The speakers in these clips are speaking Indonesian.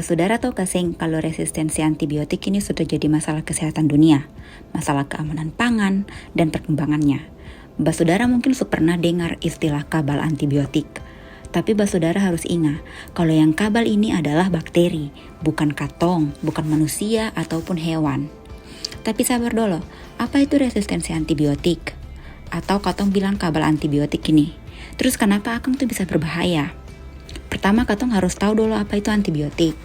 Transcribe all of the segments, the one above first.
Saudara tahu gak sih kalau resistensi antibiotik ini sudah jadi masalah kesehatan dunia, masalah keamanan pangan, dan perkembangannya. Saudara mungkin pernah dengar istilah kabal antibiotik. Tapi saudara harus ingat, kalau yang kabal ini adalah bakteri, bukan katong, bukan manusia ataupun hewan. Tapi sabar dulu, apa itu resistensi antibiotik? Atau katong bilang kabal antibiotik ini. Terus kenapa akang tuh bisa berbahaya? Pertama, katong harus tahu dulu apa itu antibiotik.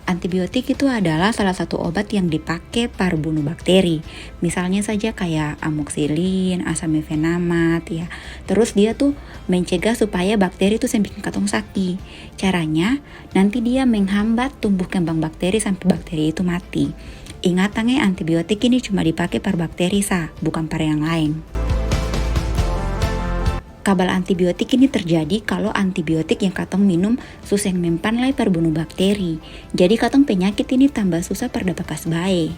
Antibiotik itu adalah salah satu obat yang dipakai para bunuh bakteri. Misalnya saja kayak amoxicillin, asam mefenamat ya. Terus dia tuh mencegah supaya bakteri itu bikin katong sakit. Caranya, nanti dia menghambat tumbuh kembang bakteri sampai bakteri itu mati. Ingatannya antibiotik ini cuma dipakai para bakteri bukan para yang lain. Kabal antibiotik ini terjadi kalau antibiotik yang katong minum susah mempanlai perbunuh bakteri. Jadi katong penyakit ini tambah susah perdapakas baik.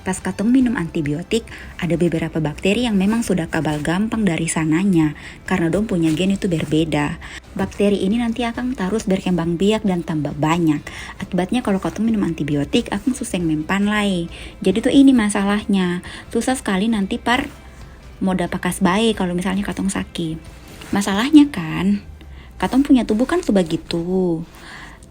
Pas katong minum antibiotik, ada beberapa bakteri yang memang sudah kabal gampang dari sananya, karena dong punya gen itu berbeda. Bakteri ini nanti akan terus berkembang biak dan tambah banyak. Akibatnya kalau katong minum antibiotik, akan susah mempanlai. Jadi tuh ini masalahnya, susah sekali nanti mau dapakas baik kalau misalnya katong sakit. Masalahnya kan, katong punya tubuh kan sebegitu.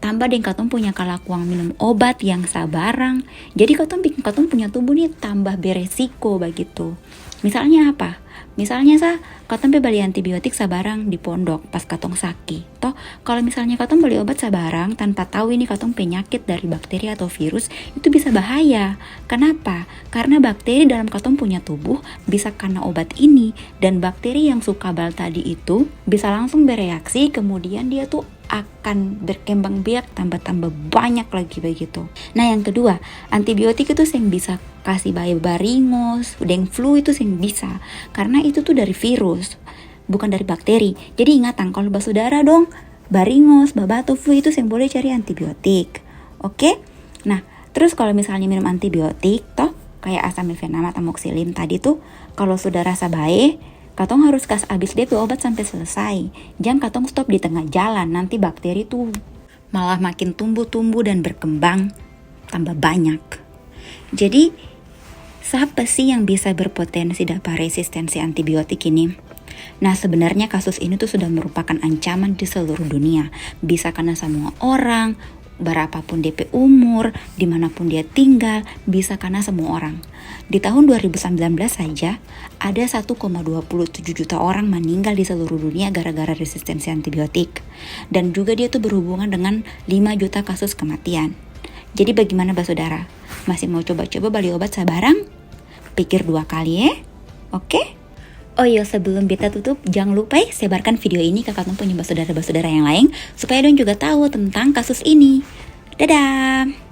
Tambah deh katong punya kalakuan minum obat yang sabarang. Jadi katong bikin katong punya tubuh nih tambah beresiko begitu. Misalnya apa? Misalnya katong beli antibiotik sabarang di pondok pas katong sakit. Toh kalau misalnya katong beli obat sabarang tanpa tahu ini katong penyakit dari bakteri atau virus, itu bisa bahaya. Kenapa? Karena bakteri dalam katong punya tubuh bisa kena obat ini, dan bakteri yang suka kabal tadi itu bisa langsung bereaksi, kemudian dia tuh akan berkembang biak tambah banyak lagi begitu. Nah yang kedua, antibiotik itu yang bisa kasih bahaya baringos, dan flu itu yang bisa, karena itu tuh dari virus, bukan dari bakteri. Jadi ingatan kalau saudara dong baringos, babatuk, flu itu yang boleh cari antibiotik. Oke? Nah, terus kalau misalnya minum antibiotik toh kayak asam mefenamat, amoxicillin tadi tuh, kalau sudah rasa baik, katong harus habis DP obat sampai selesai. Jangan katong stop di tengah jalan, nanti bakteri tuh malah makin tumbuh dan berkembang tambah banyak. Jadi, siapa sih yang bisa berpotensi dapat resistensi antibiotik ini? Nah, sebenarnya kasus ini tuh sudah merupakan ancaman di seluruh dunia. Bisa karena semua orang, berapapun DP umur, dimanapun dia tinggal, bisa karena semua orang. Di tahun 2019 saja, ada 1,27 juta orang meninggal di seluruh dunia gara-gara resistensi antibiotik. Dan juga dia tuh berhubungan dengan 5 juta kasus kematian. Jadi bagaimana saudara? Masih mau coba-coba beli obat sabarang? Pikir 2 kali ya? Oke? Oh iya, sebelum beta tutup, jangan lupa sebarkan video ini ke katong punya saudara-saudara yang lain supaya dong juga tahu tentang kasus ini. Dadah!